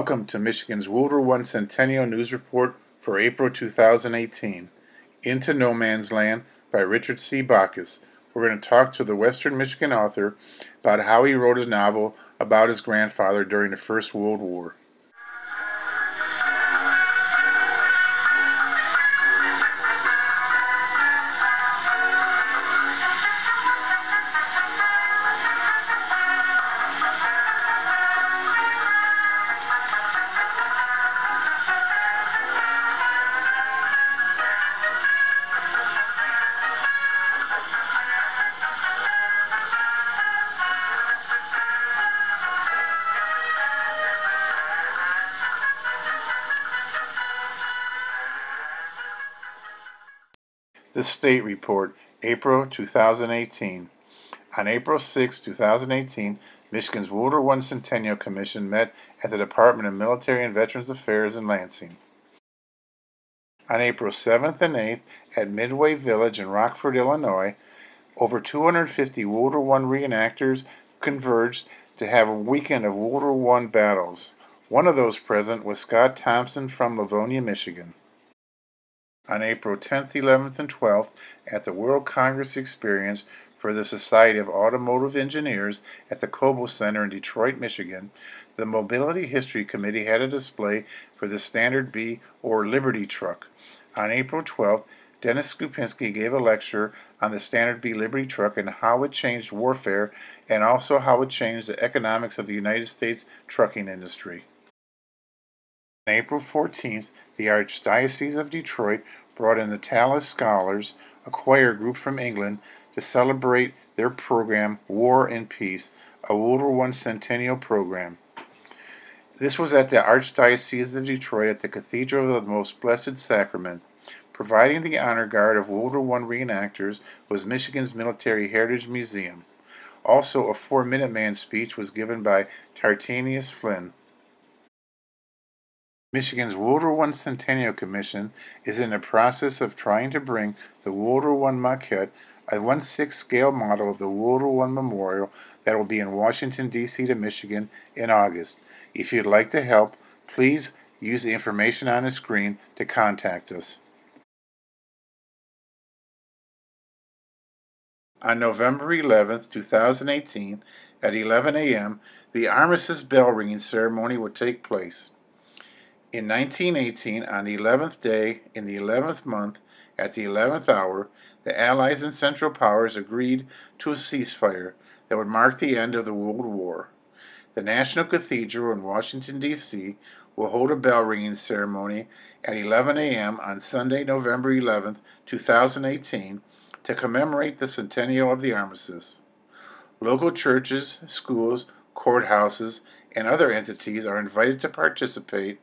Welcome to Michigan's WW1 Centennial News Report for April 2018. Into No Man's Land by Richard C. Bachus. We're going to talk to the Western Michigan author about how he wrote his novel about his grandfather during the First World War. The State Report, April 2018. On April 6, 2018, Michigan's WW1 Centennial Commission met at the Department of Military and Veterans Affairs in Lansing. On April 7th and 8th, at Midway Village in Rockford, Illinois, over 250 WW1 reenactors converged to have a weekend of WW1 battles. One of those present was Scott Thompson from Livonia, Michigan. On April 10th, 11th, and 12th, at the World Congress Experience for the Society of Automotive Engineers at the Coble Center in Detroit, Michigan, the Mobility History Committee had a display for the Standard B or Liberty truck. On April 12th, Dennis Skupinski gave a lecture on the Standard B Liberty truck and how it changed warfare and also how it changed the economics of the United States trucking industry. On April 14th, the Archdiocese of Detroit brought in the Tallis Scholars, a choir group from England, to celebrate their program War and Peace, a WW1 Centennial program. This was at the Archdiocese of Detroit at the Cathedral of the Most Blessed Sacrament. Providing the honor guard of WW1 reenactors was Michigan's Military Heritage Museum. Also, a 4-minute-man speech was given by Tartanius Flynn. Michigan's WW1 Centennial Commission is in the process of trying to bring the WW1 maquette, a 1/6 scale model of the WW1 Memorial that will be in Washington, D.C. to Michigan in August. If you'd like to help, please use the information on the screen to contact us. On November 11, 2018, at 11 a.m., the armistice bell ringing ceremony will take place. In 1918, on the 11th day, in the 11th month, at the 11th hour, the Allies and Central Powers agreed to a ceasefire that would mark the end of the World War. The National Cathedral in Washington, D.C. will hold a bell-ringing ceremony at 11 a.m. on Sunday, November 11, 2018, to commemorate the centennial of the armistice. Local churches, schools, courthouses, and other entities are invited to participate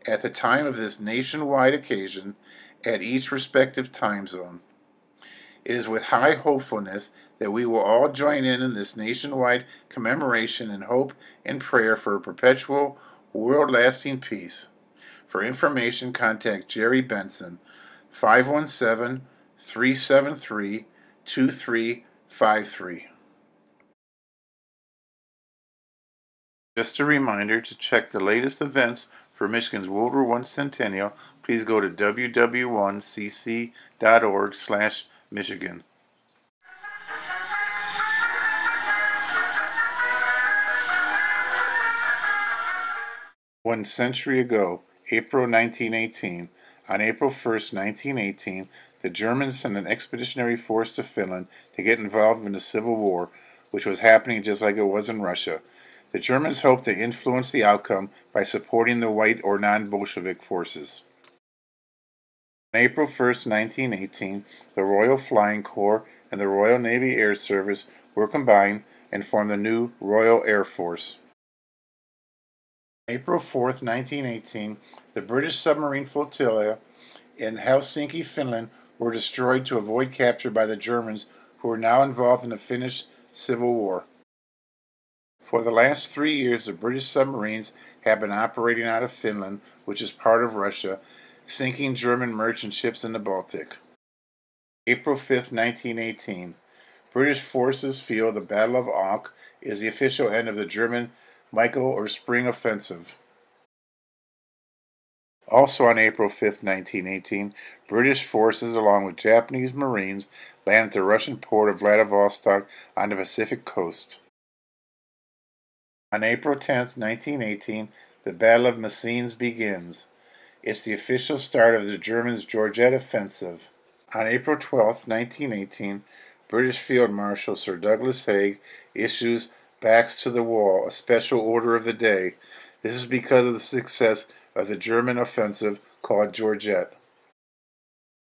at the time of this nationwide occasion at each respective time zone. It is with high hopefulness that we will all join in this nationwide commemoration in hope and prayer for a perpetual, world-lasting peace. For information, contact Jerry Benson, 517-373-2353. Just a reminder to check the latest events for Michigan's WW1 Centennial. Please go to ww1cc.org/Michigan. One century ago, April 1918, on April 1st, 1918, the Germans sent an expeditionary force to Finland to get involved in the Civil War, which was happening just like it was in Russia. The Germans hoped to influence the outcome by supporting the white or non-Bolshevik forces. On April 1st, 1918, the Royal Flying Corps and the Royal Navy Air Service were combined and formed the new Royal Air Force. On April 4th, 1918, the British submarine flotilla in Helsinki, Finland were destroyed to avoid capture by the Germans, who were now involved in the Finnish Civil War. For the last 3 years, the British submarines have been operating out of Finland, which is part of Russia, sinking German merchant ships in the Baltic. April 5, 1918. British forces feel the Battle of Auk is the official end of the German Michael or Spring Offensive. Also on April 5, 1918, British forces along with Japanese Marines landed at the Russian port of Vladivostok on the Pacific coast. On April 10, 1918, the Battle of Messines begins. It's the official start of the Germans' Georgette offensive. On April 12, 1918, British Field Marshal Sir Douglas Haig issues Backs to the Wall, a special order of the day. This is because of the success of the German offensive called Georgette.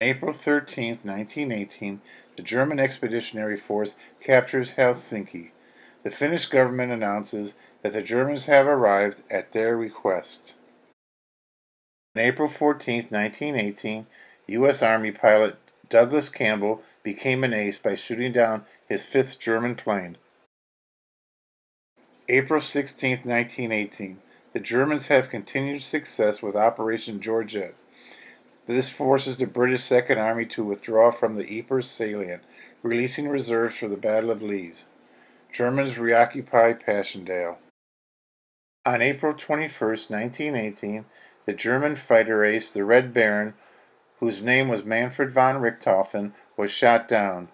On April 13, 1918, the German Expeditionary Force captures Helsinki. The Finnish government announces that the Germans have arrived at their request. On April 14, 1918, U.S. Army pilot Douglas Campbell became an ace by shooting down his fifth German plane. April 16, 1918, the Germans have continued success with Operation Georgette. This forces the British Second Army to withdraw from the Ypres salient, releasing reserves for the Battle of Liège. Germans reoccupy Passchendaele. On April 21, 1918, the German fighter ace, the Red Baron, whose name was Manfred von Richthofen, was shot down.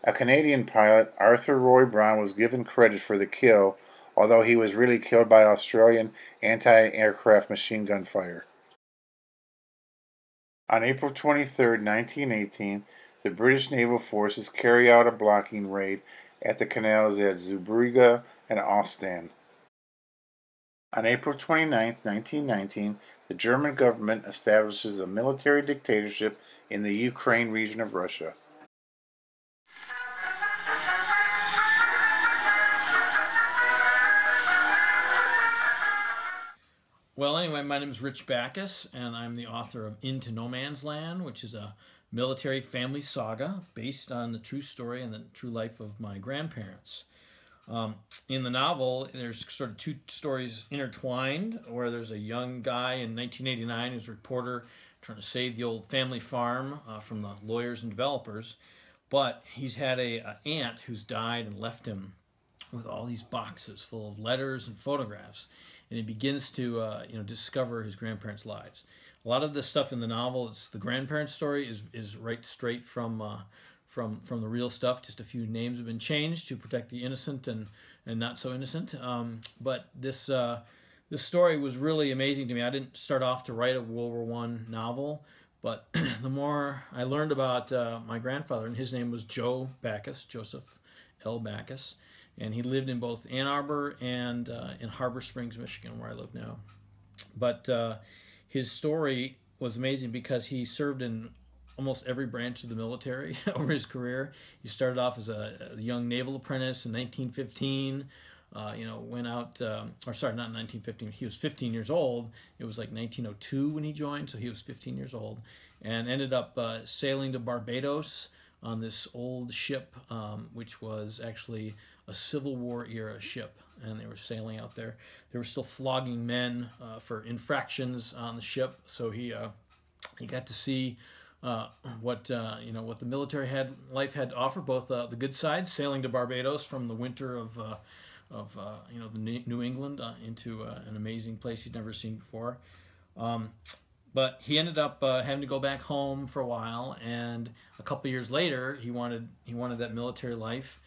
A Canadian pilot, Arthur Roy Brown, was given credit for the kill, although he was really killed by Australian anti-aircraft machine gun fire. On April 23, 1918, the British naval forces carry out a blocking raid at the canals at Zeebrugge and Ostend. On April 29, 1919, the German government establishes a military dictatorship in the Ukraine region of Russia. Well, anyway, my name is Rich Bachus, and I'm the author of Into No Man's Land, which is a military family saga based on the true story and the true life of my grandparents. In the novel, there's sort of two stories intertwined, where there's a young guy in 1989 who's a reporter trying to save the old family farm from the lawyers and developers, but he's had a aunt who's died and left him with all these boxes full of letters and photographs, and he begins to discover his grandparents' lives. A lot of the stuff in the novel, it's the grandparents' story is right straight from the real stuff. Just a few names have been changed to protect the innocent and not so innocent. But this story was really amazing to me. I didn't start off to write a World War One novel, but the more I learned about my grandfather, and his name was Joe Bachus, Joseph L. Bachus, and he lived in both Ann Arbor and in Harbor Springs, Michigan, where I live now. But his story was amazing because he served in almost every branch of the military over his career. He started off as a young naval apprentice in 1915. Went out, or sorry, not 1915. He was 15 years old. It was like 1902 when he joined, so he was 15 years old, and ended up sailing to Barbados on this old ship, which was actually a Civil War era ship, and they were sailing out there. They were still flogging men for infractions on the ship, so he got to see what the military life had to offer, both the good side, sailing to Barbados from the winter of New England into an amazing place he'd never seen before. But he ended up having to go back home for a while, and a couple years later, he wanted that military life.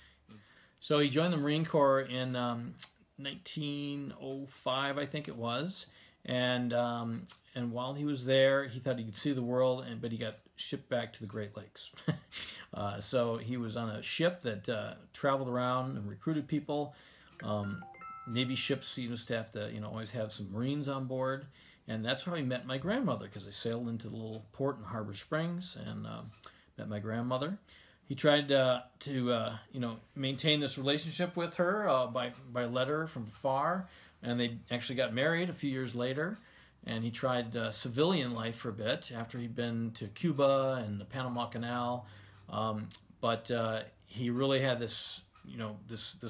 So he joined the Marine Corps in 1905, I think it was, and while he was there, he thought he could see the world, but he got shipped back to the Great Lakes. So he was on a ship that traveled around and recruited people. Navy ships used to have to, always have some Marines on board. And that's how I met my grandmother, because I sailed into the little port in Harbor Springs and met my grandmother. He tried to maintain this relationship with her by letter from far, and they actually got married a few years later. And he tried civilian life for a bit after he'd been to Cuba and the Panama Canal, but he really had this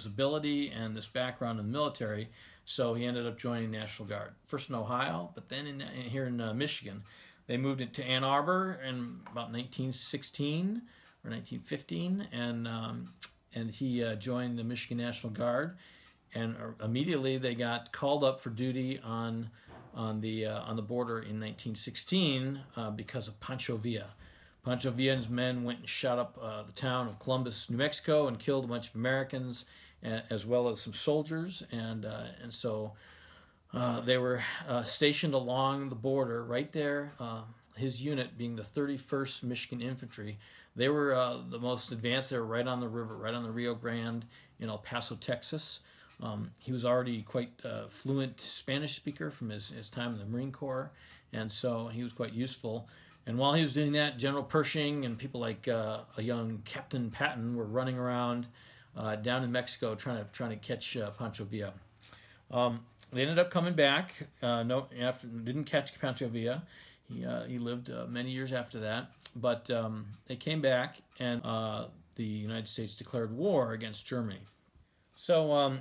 ability and this background in the military. So he ended up joining National Guard, first in Ohio, but then here in Michigan. They moved it to Ann Arbor in about 1916 or 1915, and he joined the Michigan National Guard. And immediately they got called up for duty on on the border in 1916 because of Pancho Villa. Pancho Villa's men went and shot up the town of Columbus, New Mexico, and killed a bunch of Americans, as well as some soldiers, and so they were stationed along the border right there. His unit, being the 31st Michigan Infantry, they were the most advanced. They were right on the river, right on the Rio Grande in El Paso, Texas. He was already quite fluent Spanish speaker from his time in the Marine Corps, and so he was quite useful. And while he was doing that, General Pershing and people like a young Captain Patton were running around down in Mexico trying to catch Pancho Villa. They ended up coming back. Didn't catch Pancho Villa. He lived many years after that. But they came back, and the United States declared war against Germany. So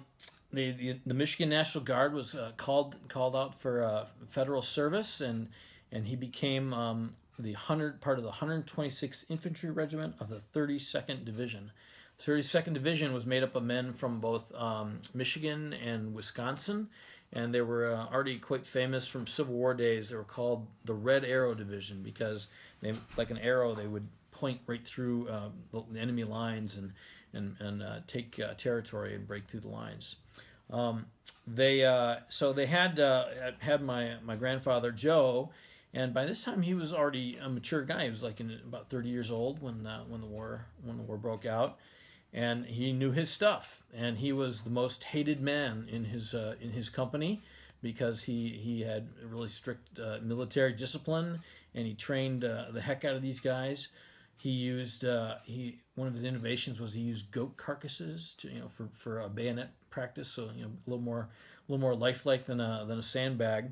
the Michigan National Guard was called out for federal service, and he became part of the 126th Infantry Regiment of the 32nd Division. The 32nd Division was made up of men from both Michigan and Wisconsin, and they were already quite famous from Civil War days. They were called the Red Arrow Division because they, like an arrow, they would point right through the enemy lines and take territory and break through the lines. They had my grandfather Joe, and by this time he was already a mature guy. He was like about 30 years old when the war broke out, and he knew his stuff. And he was the most hated man in his company because he had really strict military discipline, and he trained the heck out of these guys. He used one of his innovations was he used goat carcasses to for a bayonet practice, so a little more lifelike than a sandbag.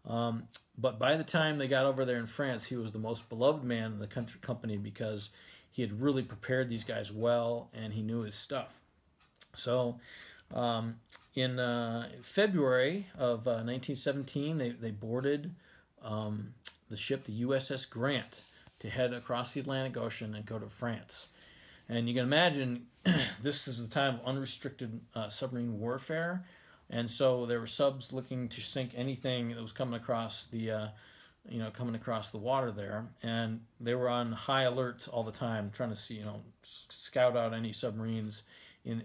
But by the time they got over there in France, he was the most beloved man in the company because he had really prepared these guys well and he knew his stuff. So in February of 1917, they boarded the ship, the USS Grant, to head across the Atlantic Ocean and go to France. And you can imagine this is the time of unrestricted submarine warfare. And so there were subs looking to sink anything that was coming across the water there, and they were on high alert all the time, trying to see, scout out any submarines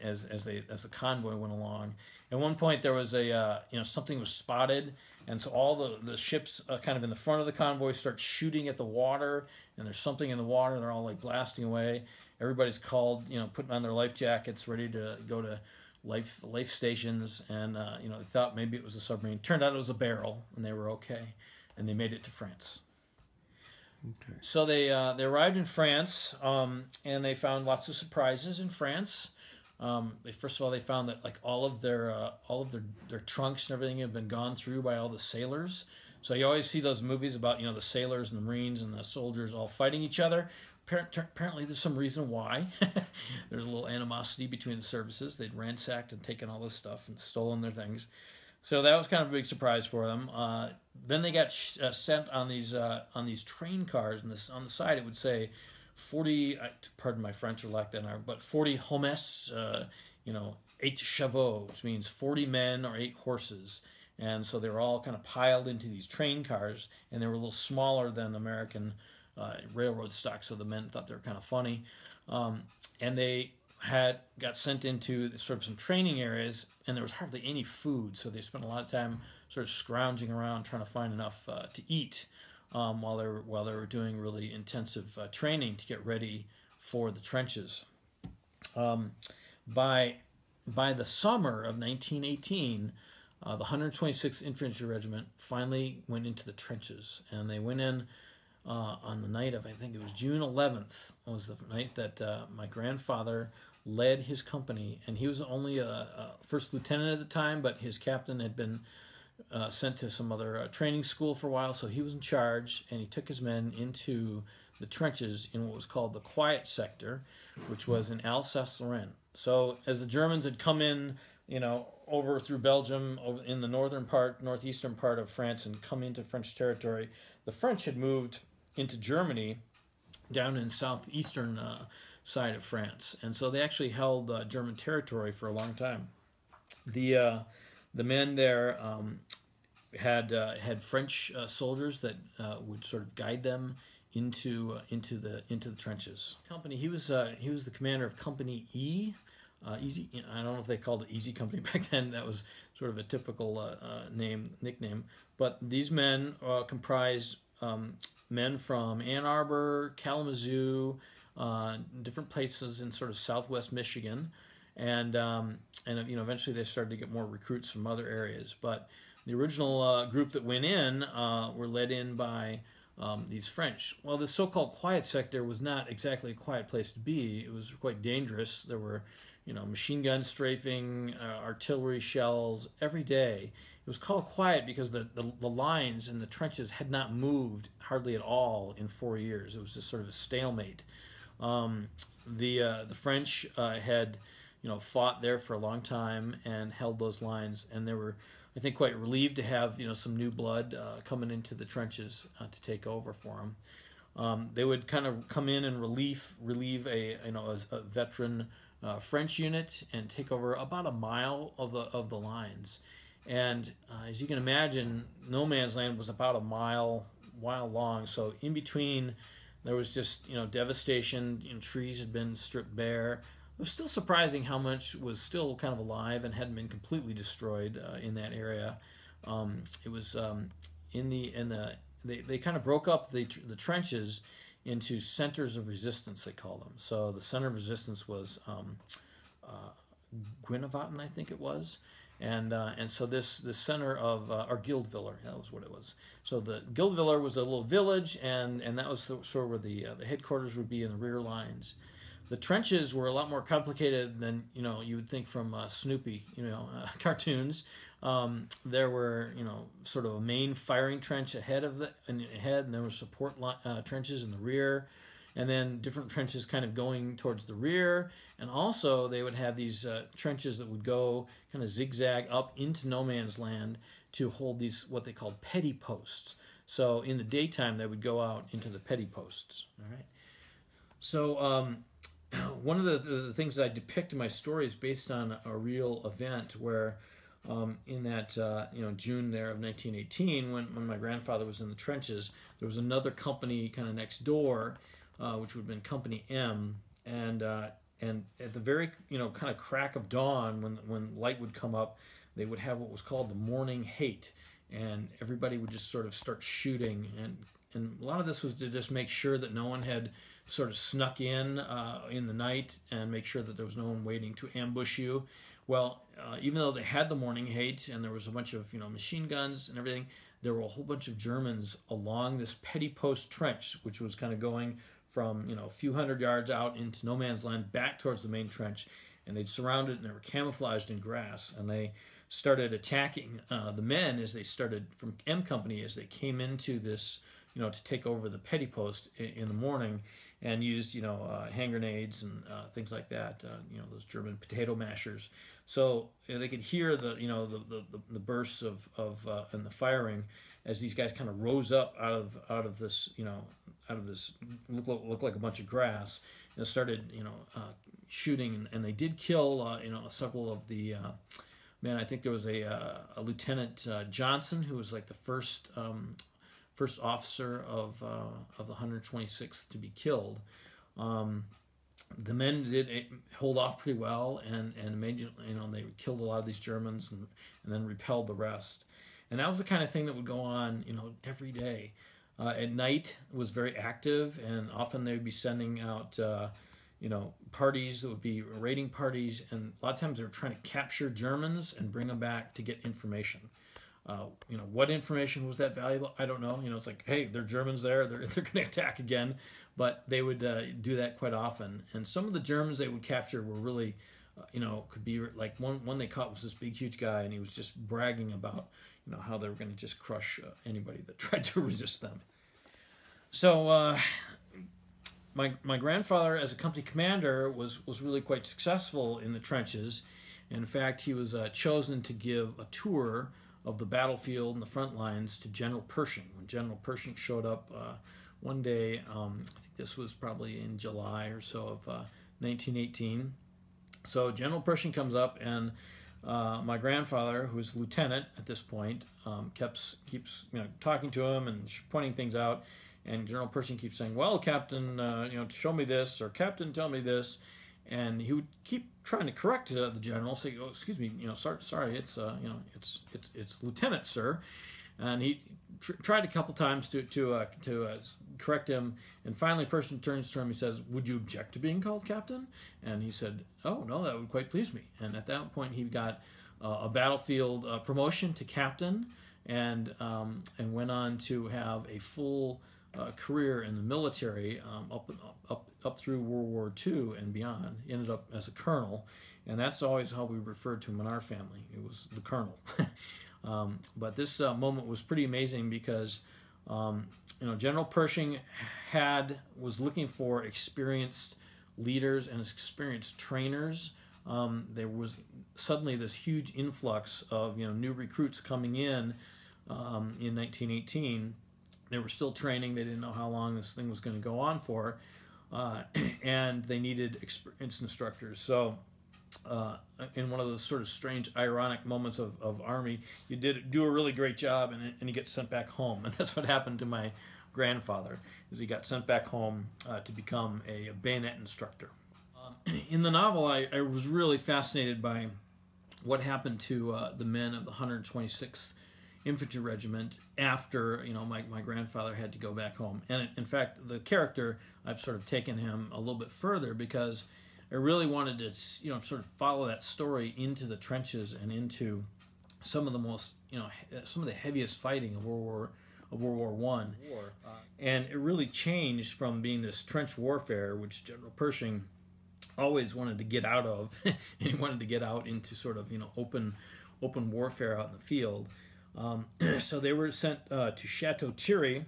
as the convoy went along. At one point, there was something was spotted, and so all the ships kind of in the front of the convoy start shooting at the water, and there's something in the water, and they're all like blasting away. Everybody's called, putting on their life jackets, ready to go to life stations, and they thought maybe it was a submarine. Turned out it was a barrel, and they were okay, and they made it to France. Okay. So they arrived in France, and they found lots of surprises in France. First of all, they found that like all of their trunks and everything had been gone through by all the sailors. So you always see those movies about the sailors and the Marines and the soldiers all fighting each other. Apparently, there's some reason why. There's a little animosity between the services. They'd ransacked and taken all this stuff and stolen their things. So that was kind of a big surprise for them. Then they got sent on these train cars, and on the side it would say 40. Pardon my French or lack that, but 40 hommes, 8 chevaux, which means 40 men or 8 horses. And so they were all kind of piled into these train cars, and they were a little smaller than American railroad stock, so the men thought they were kind of funny. And they got sent into sort of some training areas, and there was hardly any food, so they spent a lot of time sort of scrounging around trying to find enough to eat while they were doing really intensive training to get ready for the trenches. By the summer of 1918, the 126th Infantry Regiment finally went into the trenches, and they went in on the night of, I think it was June 11th, was the night that my grandfather led his company, and he was only a first lieutenant at the time, but his captain had been sent to some other training school for a while, so he was in charge, and he took his men into the trenches in what was called the Quiet Sector, which was in Alsace-Lorraine. So as the Germans had come in, over through Belgium, over in the northeastern part of France, and come into French territory, the French had moved into Germany down in southeastern side of France, and so they actually held German territory for a long time. The men there had French soldiers that would sort of guide them into the trenches. Company. He was the commander of Company E. Easy. I don't know if they called it Easy Company back then. That was sort of a typical nickname. But these men comprised men from Ann Arbor, Kalamazoo, different places in sort of Southwest Michigan, and eventually they started to get more recruits from other areas. But the original group that went in were led in by these French. Well, the so-called quiet sector was not exactly a quiet place to be. It was quite dangerous. There were, machine guns strafing, artillery shells every day. It was called quiet because the lines and the trenches had not moved hardly at all in 4 years. It was just sort of a stalemate. The French had fought there for a long time and held those lines, and they were, I think, quite relieved to have some new blood coming into the trenches to take over for them. They would kind of come in and relieve a veteran French unit and take over about a mile of the lines. And as you can imagine, no man's land was about a mile long. So in between, there was just devastation. Trees had been stripped bare. It was still surprising how much was still kind of alive and hadn't been completely destroyed in that area. It was they kind of broke up the trenches into centers of resistance, they call them. So the center of resistance was Guinevatan, I think it was, and so this center of or Guildviller, that was what it was. So the Guildviller was a little village, and that was sort of where the headquarters would be in the rear lines. The trenches were a lot more complicated than you would think from Snoopy cartoons. There were sort of a main firing trench ahead, and there were support trenches in the rear, and then different trenches kind of going towards the rear. And also they would have these trenches that would go kind of zigzag up into no man's land to hold these what they called petty posts. So in the daytime they would go out into the petty posts. All right. So one of the things that I depict in my story is based on a real event where in that June there of 1918, when my grandfather was in the trenches, there was another company kind of next door, which would have been Company M, and at the very kind of crack of dawn, when light would come up, they would have what was called the morning hate, and everybody would just sort of start shooting, and a lot of this was to just make sure that no one had sort of snuck in the night and make sure that there was no one waiting to ambush you. Well, even though they had the morning hate and there was a bunch of machine guns and everything, there were a whole bunch of Germans along this petty post trench, which was kind of going from a few hundred yards out into no man's land back towards the main trench, and they'd surrounded it and they were camouflaged in grass, and they started attacking the men as they started from M Company as they came into this to take over the petty post in the morning, and used hand grenades and things like that, those German potato mashers. So they could hear the bursts of and the firing as these guys kind of rose up out of this looked like a bunch of grass, and started shooting, and they did kill several of the men. I think there was a Lieutenant Johnson, who was like the first officer of the 126th to be killed. The men did hold off pretty well, and immediately they killed a lot of these Germans and then repelled the rest. And that was the kind of thing that would go on every day. At night it was very active, and often they would be sending out parties that would be raiding parties, and a lot of times they were trying to capture Germans and bring them back to get information. What information was that valuable? I don't know. It's like, hey, they're Germans there. They're going to attack again. But they would do that quite often. And some of the Germans they would capture were really, could be like one they caught was this big, huge guy, and he was just bragging about, how they were going to just crush anybody that tried to resist them. So my grandfather, as a company commander, was really quite successful in the trenches. In fact, he was chosen to give a tour of the battlefield and the front lines to General Pershing. When General Pershing showed up one day, I think this was probably in July or so of 1918. So General Pershing comes up, and my grandfather, who was lieutenant at this point, keeps talking to him and pointing things out, and General Pershing keeps saying, "Well, Captain, show me this," or "Captain, tell me this," and he would keep trying to correct the general, say, "Oh, excuse me, sorry, it's Lieutenant, sir," and he tried a couple times to correct him, and finally, Pershing turns to him. He says, "Would you object to being called captain?" And he said, "Oh no, that would quite please me." And at that point, he got a battlefield promotion to captain, and went on to have a full career in the military up through World War II and beyond. He ended up as a colonel, and that's always how we referred to him in our family. It was the colonel. But this moment was pretty amazing because General Pershing was looking for experienced leaders and experienced trainers. There was suddenly this huge influx of new recruits coming in 1918. They were still training. They didn't know how long this thing was going to go on for, and they needed experienced instructors. So in one of those sort of strange, ironic moments of Army, you do a really great job, and you get sent back home. And that's what happened to my grandfather, is he got sent back home to become a bayonet instructor. In the novel, I was really fascinated by what happened to the men of the 126th Infantry Regiment after my grandfather had to go back home. And in fact, the character, I've sort of taken him a little bit further because I really wanted to sort of follow that story into the trenches and into some of the most some of the heaviest fighting of World War One. And it really changed from being this trench warfare, which General Pershing always wanted to get out of, and he wanted to get out into sort of open warfare out in the field. So they were sent to Chateau Thierry,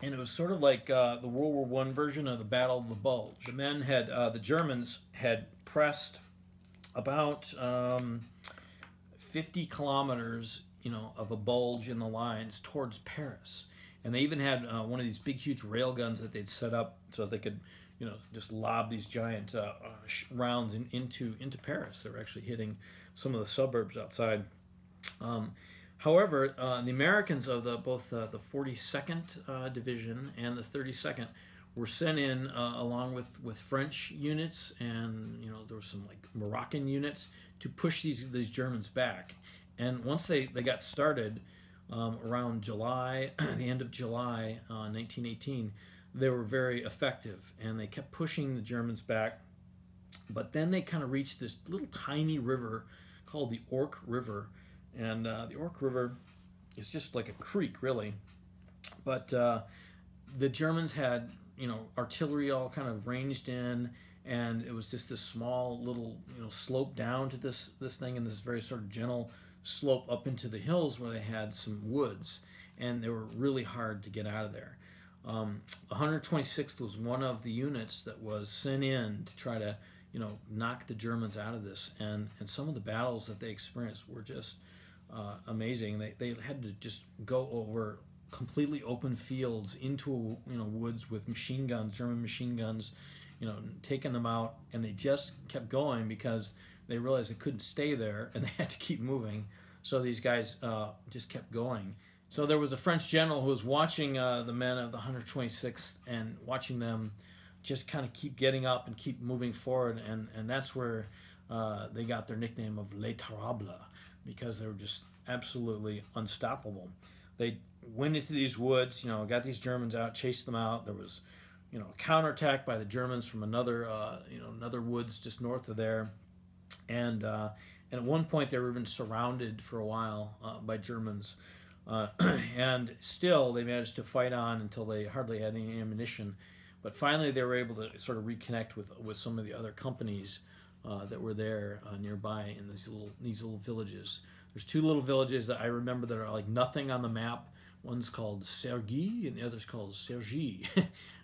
and it was sort of like the World War I version of the Battle of the Bulge. The Germans had pressed about 50 kilometers, of a bulge in the lines towards Paris, and they even had one of these big, huge rail guns that they'd set up so they could, just lob these giant rounds into Paris. They were actually hitting some of the suburbs outside. However, the Americans of both the 42nd Division and the 32nd were sent in along with French units, and there were some like Moroccan units to push these Germans back. And once they got started around July, the end of July 1918, they were very effective, and they kept pushing the Germans back. But then they kind of reached this little tiny river called the Ourcq River. And the Ourcq River is just like a creek, really. But the Germans had, artillery all kind of ranged in, and it was just this small little, slope down to this thing, and this very sort of gentle slope up into the hills where they had some woods, and they were really hard to get out of there. 126th was one of the units that was sent in to try to, knock the Germans out of this, and some of the battles that they experienced were just amazing. They had to just go over completely open fields into woods with machine guns, German machine guns, taking them out, and they just kept going because they realized they couldn't stay there and they had to keep moving. So these guys just kept going. So there was a French general who was watching the men of the 126th and watching them just kind of keep getting up and keep moving forward, and that's where they got their nickname of Les Terribles, because they were just absolutely unstoppable. They went into these woods, got these Germans out, chased them out. There was, a counterattack by the Germans from another woods just north of there, and at one point they were even surrounded for a while by Germans, and still they managed to fight on until they hardly had any ammunition. But finally they were able to sort of reconnect with some of the other companies that were there nearby in these little villages. There's two little villages that I remember that are like nothing on the map. One's called Sergi and the other's called Sergi.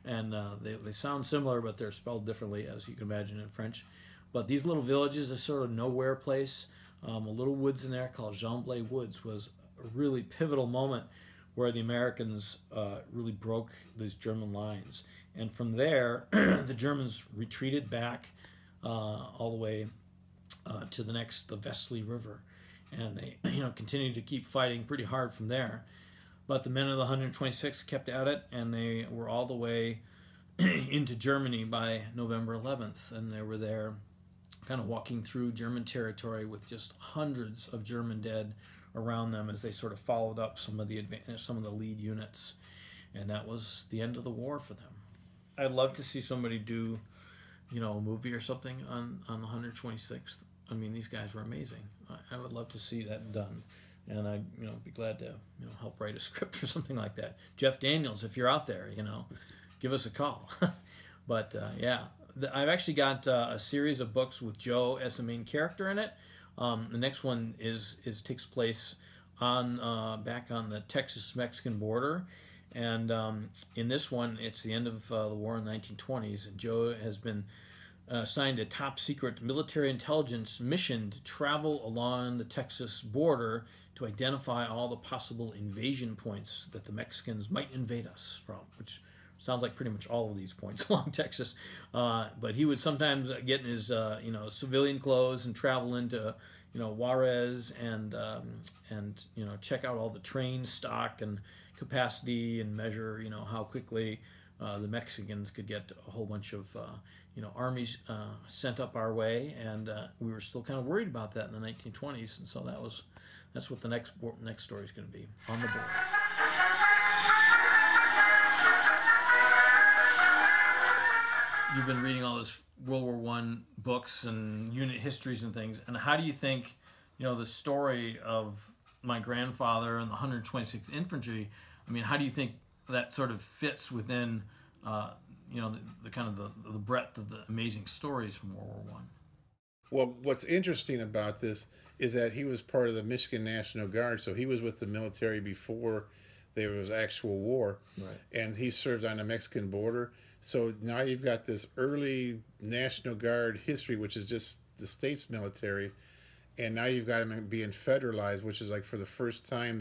And they sound similar, but they're spelled differently, as you can imagine, in French. But these little villages, a sort of nowhere place, a little woods in there called Jean-Blay Woods, was a really pivotal moment where the Americans really broke these German lines. And from there, the Germans retreated back all the way to the Vesely River, and they continued to keep fighting pretty hard from there. But the men of the 126th kept at it, and they were all the way into Germany by November 11th, and they were there kind of walking through German territory with just hundreds of German dead around them as they sort of followed up some of the lead units, and that was the end of the war for them. I'd love to see somebody do, a movie or something on the 126th. I mean, these guys were amazing. I would love to see that done, and I'd be glad to help write a script or something like that. Jeff Daniels, if you're out there, give us a call. But yeah, I've actually got a series of books with Joe as the main character in it. The next one takes place back on the Texas-Mexican border, and in this one, it's the end of the war in the 1920s, and Joe has been assigned a top-secret military intelligence mission to travel along the Texas border to identify all the possible invasion points that the Mexicans might invade us from, which sounds like pretty much all of these points along Texas. But he would sometimes get in his civilian clothes and travel into Juarez and check out all the train stock and capacity and measure how quickly the Mexicans could get a whole bunch of armies sent up our way, and we were still kind of worried about that in the 1920s, and so that's what the next story is going to be, on the border. You've been reading all those World War I books and unit histories and things, and how do you think the story of my grandfather and the 126th Infantry, I mean, how do you think that sort of fits within the kind of the breadth of the amazing stories from World War I? Well, what's interesting about this is that he was part of the Michigan National Guard, so he was with the military before there was actual war, right? And he served on the Mexican border. So now you've got this early National Guard history, which is just the state's military, and now you've got them being federalized, which is like for the first time,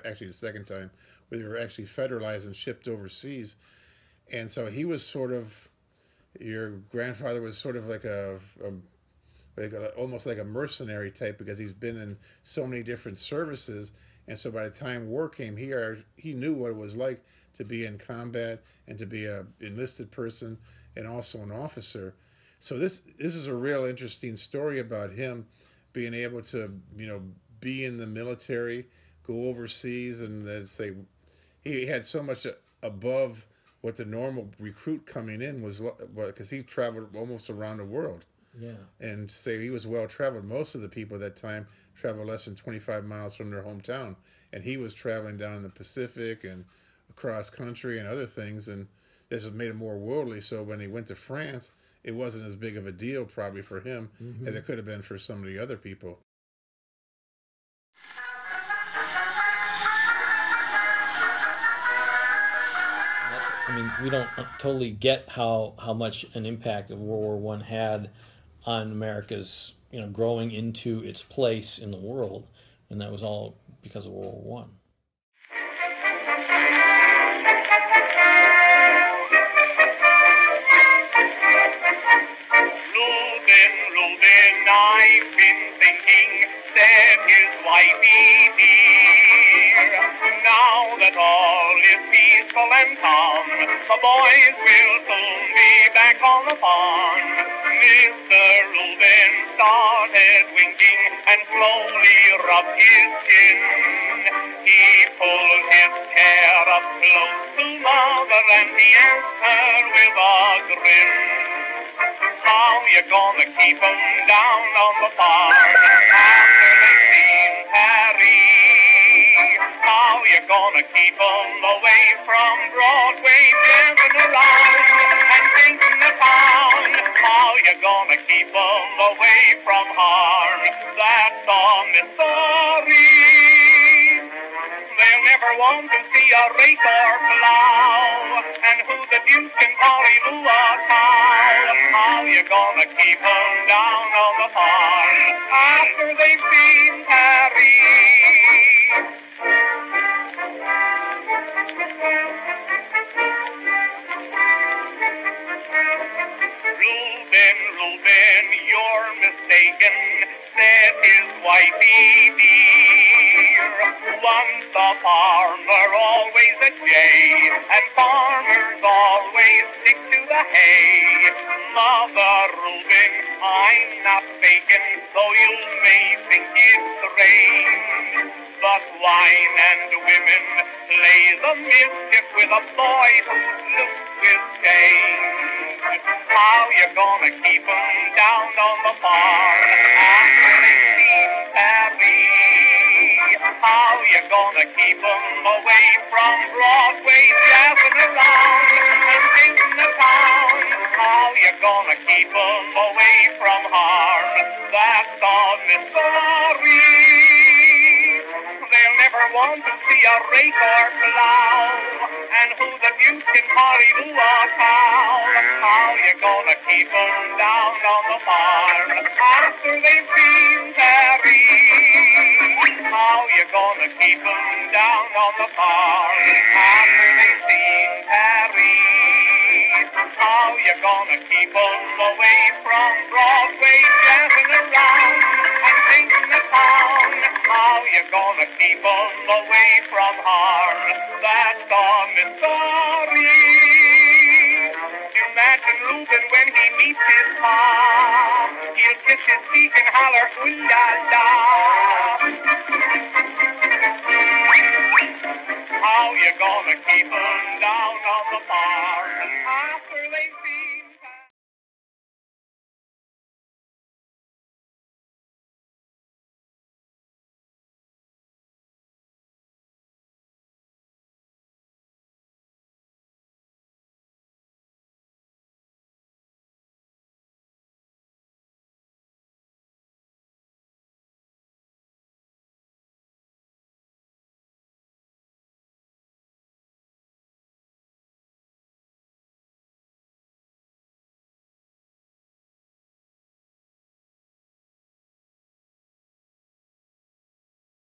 actually the second time, where they were actually federalized and shipped overseas. And so he was sort of, your grandfather was sort of like almost like a mercenary type, because he's been in so many different services. And so by the time war came, he knew what it was like to be in combat and to be a enlisted person and also an officer. So this is a real interesting story about him being able to be in the military, go overseas, and then say he had so much above what the normal recruit coming in was, because he traveled almost around the world. Yeah. And say he was well traveled. Most of the people at that time traveled less than 25 miles from their hometown, and he was traveling down in the Pacific and across country and other things, and this has made it more worldly. So when he went to France, it wasn't as big of a deal probably for him as it could have been for some of the other people. We don't totally get how much an impact of World War I had on America's growing into its place in the world, and that was all because of World War I. Reuben, I've been thinking, said his wifey dear. Now that all is peaceful and calm, the boys will soon be back on the farm. Mr. Reuben started winking and slowly rubbed his chin. He pulled his chair up close to Mother and he asked her with a grin, how you gonna keep 'em down on the farm after they've seen Harry? How you gonna keep 'em away from Broadway, dancing around and painting the town? How you gonna keep 'em away from harm? That's a mystery. They'll never want to see a rake or plow, and who the deuce can pollyloo a cow? How you gonna keep 'em down on the farm after they've seen Harry? Reuben, you're mistaken. his wifey dear. Once a farmer, always a jay, and farmers always stick to the hay. Mother Reuben, I'm not faking, though you may think it's strange. But wine and women play the mischief with a boy whose looks is changed. How you gonna keep 'em down on the farm after they've seen Paris? How you gonna keep 'em away from Broadway, jazzing around and thinking the town? How you gonna keep 'em away from harm? That's all mystery. They'll never want to see a rake or plow, and who the deuce can hardly do a cow? How you gonna keep 'em down on the farm after they've seen Paris? How you gonna keep 'em down on the farm after they've seen Paris? How you gonna keep 'em away from Broadway, jazzing around and thinking the town? How you gonna keep 'em away from harm? That's all mystery. Imagine Reuben when he meets his pa. He'll kiss his cheek and holler, ooh-la-la. How you gonna keep 'em down on the farm after they see